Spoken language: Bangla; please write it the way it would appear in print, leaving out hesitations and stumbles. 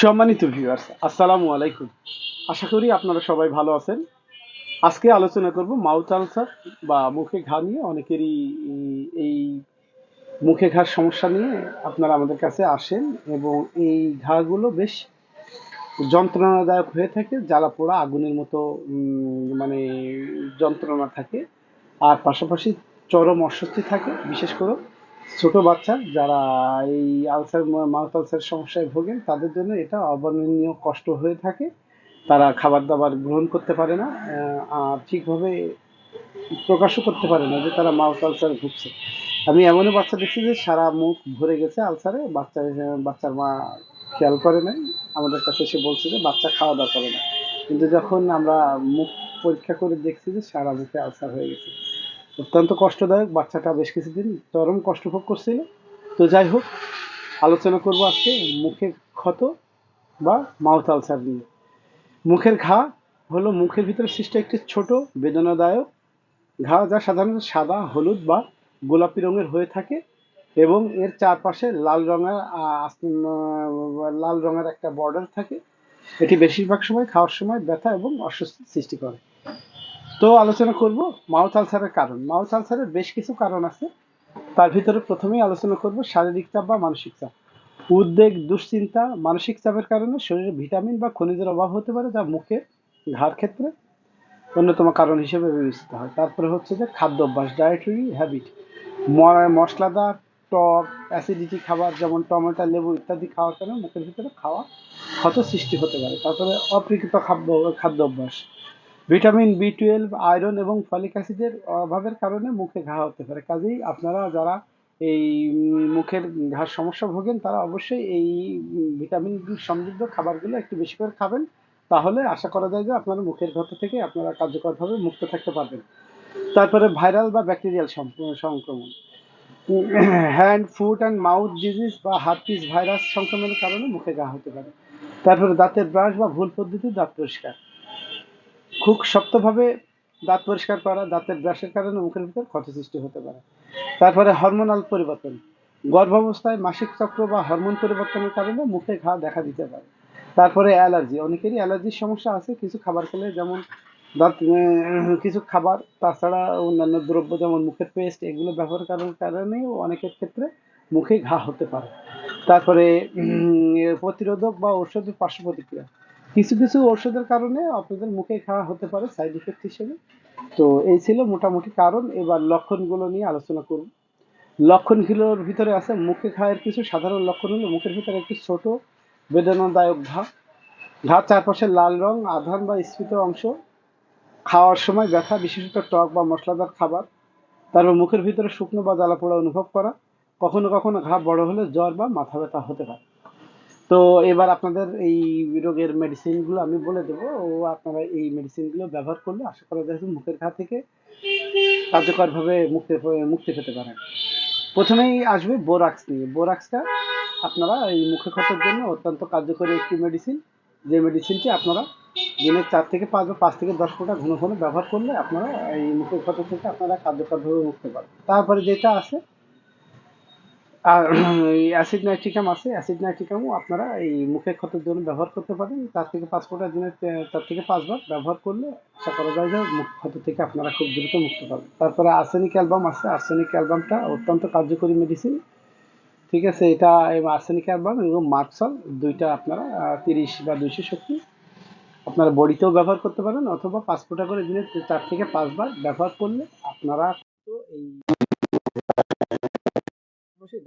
সম্মানিত ভিউয়ার্স, আসসালামু আলাইকুম। আশা করি আপনারা সবাই ভালো আছেন। আজকে আলোচনা করব মাউথ আলসার বা মুখে ঘা নিয়ে। অনেকেরই এই মুখে ঘার সমস্যা নিয়ে আপনারা আমাদের কাছে আসেন এবং এই ঘাগুলো বেশ যন্ত্রণাদায়ক হয়ে থাকে, জ্বালা পোড়া আগুনের মতো মানে যন্ত্রণা থাকে। আর পাশাপাশি চরম অস্বস্তি থাকে, বিশেষ করে ছোট বাচ্চা যারা এই আলসার মাউথ আলসার সমস্যায় ভোগেন তাদের জন্য এটা অবর্ণনীয় কষ্ট হয়ে থাকে। তারা খাবার দাবার গ্রহণ করতে পারে না, আর ঠিকভাবে প্রকাশও করতে পারে না যে তারা মাউথ আলসারে ভুগছে। আমি এমনও বাচ্চা দেখছি যে সারা মুখ ভরে গেছে আলসারে, বাচ্চার মা খেয়াল করে নাই, আমাদের কাছে এসে বলছে যে বাচ্চা খাওয়া দাওয়া করে না, কিন্তু যখন আমরা মুখ পরীক্ষা করে দেখছি যে সারা মুখে আলসার হয়ে গেছে। অত্যন্ত কষ্টদায়ক, বাচ্চাটা বেশ কিছুদিন চরম কষ্ট ভোগ করছিল। তো যাই হোক, আলোচনা করব আজকে মুখের ক্ষত বা মাউথ আলসার নিয়ে। মুখের ঘা হলো মুখের ভিতরে সৃষ্ট একটি ছোট বেদনাদায়ক ঘা, যা সাধারণত সাদা, হলুদ বা গোলাপি রঙের হয়ে থাকে এবং এর চারপাশে লাল রঙের একটা বর্ডার থাকে। এটি বেশিরভাগ সময় খাওয়ার সময় ব্যথা এবং অস্বস্তি সৃষ্টি করে। তো আলোচনা করব মাউথ আলসারের কারণ। মাউথ আলসারের বেশ কিছু কারণ আছে। তার ভিতরে প্রথমেই আলোচনা করব শারীরিক চাপ বা মানসিক চাপ। উদ্বেগ, দুশ্চিন্তা, মানসিক চাপের কারণে শরীরে ভিটামিন বা খনিজের অভাব হতে পারে, যা মুখে ঘার ক্ষেত্রে অন্যতম কারণ হিসেবে বিবেচিত হয়। তারপরে হচ্ছে যে খাদ্য অভ্যাস, ডায়েটারি হ্যাবিট, মশলাদার, টক, অ্যাসিডিটি খাবার যেমন টমেটো, লেবু ইত্যাদি খাওয়ার কারণে মুখের ভিতরে ক্ষত সৃষ্টি হতে পারে। তারপরে অপ্রকৃত খাদ্য অভ্যাস, ভিটামিন বি 12, আয়রন এবং ফলিক অ্যাসিডের অভাবের কারণে মুখে ঘা হতে পারে। কাজেই আপনারা যারা এই মুখের ঘার সমস্যা ভোগেন তারা অবশ্যই এই ভিটামিন সমৃদ্ধ খাবারগুলো একটু বেশি করে খাবেন। তাহলে আশা করা যায় যে আপনার মুখের ক্ষত থেকে আপনারা কার্যকরভাবে মুক্ত থাকতে পারবেন। তারপরে ভাইরাল বা ব্যাকটেরিয়াল সংক্রমণ, hand, foot and mouth disease বা হার্পিস ভাইরাস সংক্রমণের কারণে মুখে ঘা হতে পারে। তারপরে দাঁতের ব্রাশ বা ভুল পদ্ধতি দাঁত পরিষ্কার, খুব শক্তভাবে দাঁত পরিষ্কার করা, দাঁতের ব্রাশের কারণে মুখের ভিতর ক্ষত সৃষ্টি হতে পারে। তারপরে হরমোনাল পরিবর্তন, গর্ভাবস্থায় মাসিক চক্র বা হরমোন পরিবর্তনের কারণে মুখে ঘা দেখা দিতে পারে। তারপরে অ্যালার্জি, অনেকেরই অ্যালার্জির সমস্যা আছে কিছু খাবার খেলে, যেমন কিছু খাবার, তাছাড়া অন্যান্য দ্রব্য যেমন মুখের পেস্ট, এগুলো ব্যবহার করার কারণেও অনেকের ক্ষেত্রে মুখে ঘা হতে পারে। তারপরে প্রতিরোধক বা ঔষধের পার্শ্ব প্রতিক্রিয়া, কিছু কিছু ঔষধের কারণে আপনাদের মুখে ঘা হতে পারে সাইড ইফেক্ট হিসেবে। তো এই ছিল মোটামুটি কারণ। এবার লক্ষণগুলো নিয়ে আলোচনা করব। লক্ষণগুলোর ভিতরে আছে মুখে ঘায়ের কিছু সাধারণ লক্ষণ হলো মুখের ভিতরে একটি ছোট বেদনাদায়ক ঘা, ঘার চারপাশে লাল রং, আধান বা স্ফীত অংশ, খাওয়ার সময় ব্যথা, বিশেষত টক বা মশলাদার খাবার। তারপর মুখের ভিতরে শুকনো বা জ্বালাপোড়া অনুভব করা, কখনো কখনো ঘা বড় হলে জ্বর বা মাথা ব্যথা হতে পারে। তো এবার আপনাদের এই রোগের মেডিসিনগুলো আমি বলে দেবো, ও আপনারা এই মেডিসিনগুলো ব্যবহার করলে আশা করা যায় যে মুখের ঘা থেকে কার্যকরভাবে মুক্তি পেতে পারেন। প্রথমেই আসবে বোরাক্স নিয়ে। বোরাক্সটা আপনারা এই মুখে ক্ষতের জন্য অত্যন্ত কার্যকরী একটি মেডিসিন, যে মেডিসিনটি আপনারা দিনে 4 থেকে 5 বা 5 থেকে 10 ফোঁটা ঘন ঘন ব্যবহার করলে আপনারা এই মুখের ক্ষত থেকে আপনারা কার্যকরভাবে মুক্তি পাবেন। তারপরে যেটা আছে আর অ্যাসিড নাইট্রিকাম আছে, অ্যাসিড নাইট্রিকামও আপনারা এই মুখের ক্ষতের জন্য ব্যবহার করতে পারেন। 4 থেকে 5 ফোঁটা দিনে 4 থেকে 5 বার ব্যবহার করলে আশা করা যায় যে মুখ ক্ষত থেকে আপনারা খুব দ্রুত মুক্তি পাবেন। তারপরে আর্সেনিক অ্যালবাম আছে, আর্সেনিক অ্যালবামটা অত্যন্ত কার্যকরী মেডিসিন। ঠিক আছে, এটা আর্সেনিক অ্যালবাম এবং মার্কসল, দুইটা আপনারা 30 বা 200 শক্তি আপনারা বডিতেও ব্যবহার করতে পারেন, অথবা 5 ফোঁটা করে দিনে 4 থেকে 5 বার ব্যবহার করলে আপনারা এই অবশ্যই